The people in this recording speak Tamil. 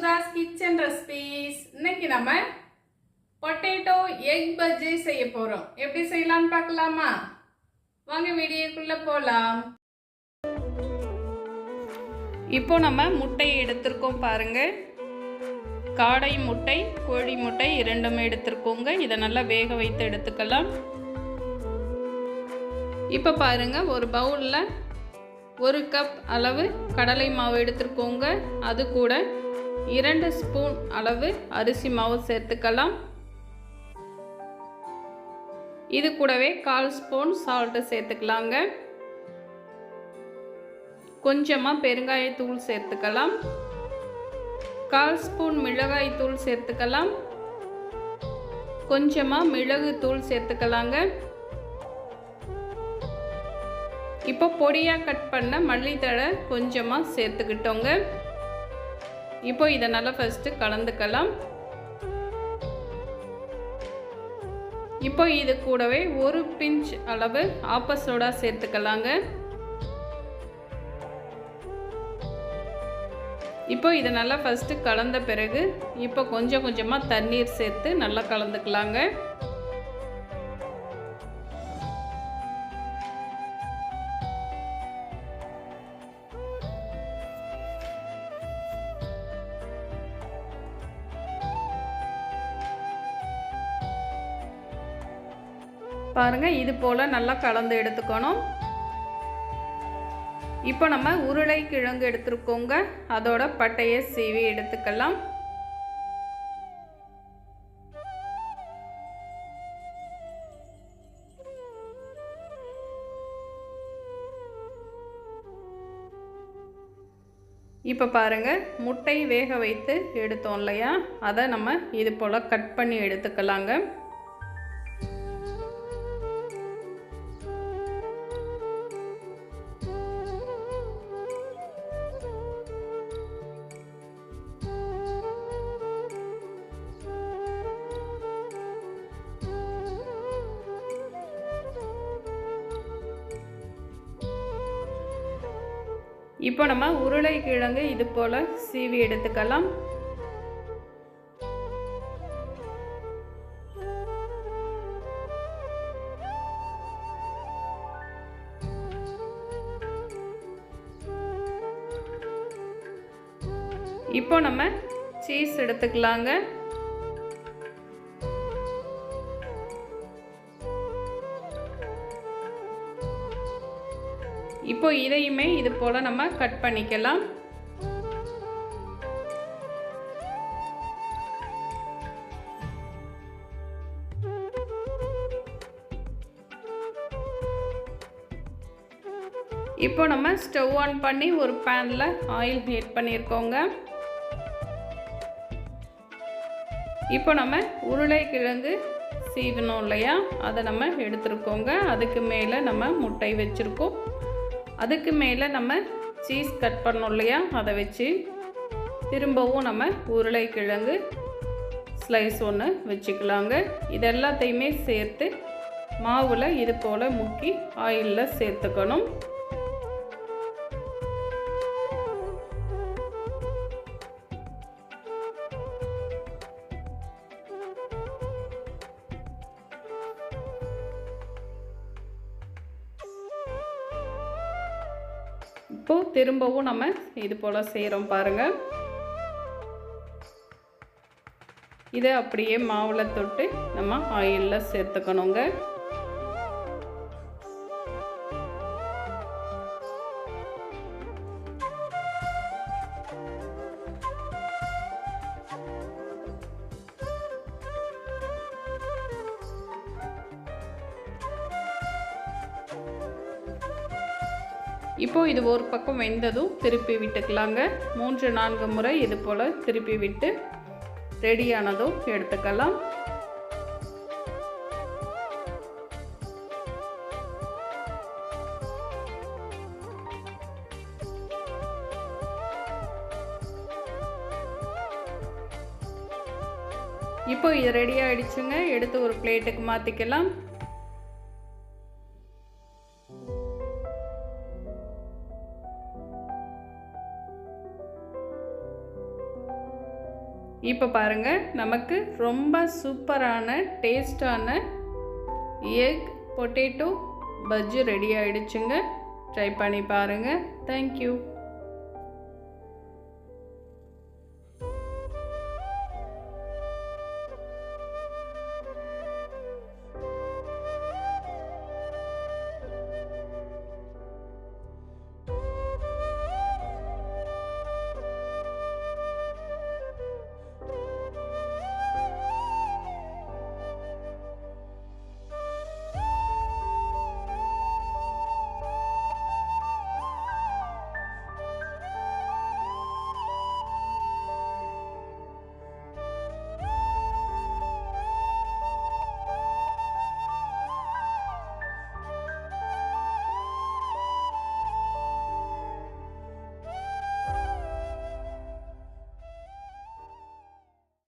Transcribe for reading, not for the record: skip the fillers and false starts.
Sudha's kitchen recipes. இன்னைக்கு நம்ம பொட்டேட்டோ எக் பஜ்ஜி செய்ய போறோம். எப்படி செய்யலாம்னு பார்க்கலாமா? வாங்க வீடியோக்குள்ள போலாம். இப்போ நம்ம முட்டையை எடுத்திருக்கோம் பாருங்க. காடை முட்டை, கோழி முட்டை இரண்டுமே எடுத்திருக்கோங்க. இதை நல்லா வேக வைத்து எடுத்துக்கலாம். இப்போ பாருங்க, ஒரு பவுலில் 1 கப் அளவு கடலை மாவு எடுத்துருக்கோங்க. அது கூட 2 ஸ்பூன் அளவு அரிசி மாவு சேர்த்துக்கலாம். இது கூடவே 1/4 ஸ்பூன் சால்ட்டு சேர்த்துக்கலாங்க. கொஞ்சமாக பெருங்காயத்தூள் சேர்த்துக்கலாம். 1/4 ஸ்பூன் மிளகாய் தூள் சேர்த்துக்கலாம். கொஞ்சமாக மிளகு தூள் சேர்த்துக்கலாங்க. இப்போ பொடியாக கட் பண்ண மல்லித்தழை கொஞ்சமாக சேர்த்துக்கிட்டோங்க. இப்போ இதை நல்லா ஃபஸ்ட்டு கலந்துக்கலாம். இப்போ இது கூடவே 1 பிஞ்ச் அளவு ஆப்ப சோடா சேர்த்துக்கலாங்க. இப்போ இதை நல்லா ஃபஸ்ட்டு கலந்த பிறகு இப்போ கொஞ்சம் கொஞ்சமாக தண்ணீர் சேர்த்து நல்லா கலந்துக்கலாங்க. பாருங்க, இது போல் நல்லா கலந்து எடுத்துக்கணும். இப்போ நம்ம உருளைக்கிழங்கு எடுத்துருக்கோங்க. அதோட பட்டையை சீவி எடுத்துக்கலாம். இப்போ பாருங்க, முட்டை வேக வைத்து எடுத்தோம் இல்லையா, அதை நம்ம இது போல் கட் பண்ணி எடுத்துக்கலாங்க. இப்போ நம்ம உருளைக்கிழங்கு இது போல் சீவி எடுத்துக்கலாம். இப்போ நம்ம சீஸ் எடுத்துக்கலாங்க. இப்போ இதையுமே இது போல் நம்ம கட் பண்ணிக்கலாம். இப்போ நம்ம ஸ்டவ் ஆன் பண்ணி ஒரு பேனில் ஆயில் ஹீட் பண்ணியிருக்கோங்க. இப்போ நம்ம உருளைக்கிழங்கு சீவணும் இல்லையா, அதை நம்ம எடுத்துருக்கோங்க. அதுக்கு மேலே நம்ம முட்டை வச்சுருக்கோம். அதுக்கு மேலே நம்ம சீஸ் கட் பண்ணோம் இல்லையா, அதை வச்சு திரும்பவும் நம்ம உருளைக்கிழங்கு ஸ்லைஸ் ஒன்று வச்சுக்கலாங்க. இது எல்லாத்தையுமே சேர்த்து மாவில் இது போல் முக்கி ஆயிலில் சேர்த்துக்கணும். இப்போது திரும்பவும் நம்ம இது போல் செய்கிறோம் பாருங்கள். இதை அப்படியே மாவில் தொட்டு நம்ம ஆயிலில் சேர்த்துக்கணுங்க. இப்போ இது ஒரு பக்கம் வெந்ததும் திருப்பி விட்டுக்கலாங்க. 3-4 முறை இது போல் திருப்பி விட்டு ரெடியானதும் எடுத்துக்கலாம். இப்போ இது ரெடி ஆயிடுச்சுங்க. எடுத்து ஒரு பிளேட்டுக்கு மாற்றிக்கலாம். இப்போ பாருங்கள், நமக்கு ரொம்ப சூப்பரான டேஸ்டான எக் பொட்டேட்டோ பஜ்ஜி ரெடி ஆகிடுச்சுங்க. ட்ரை பண்ணி பாருங்கள். தேங்க்யூ.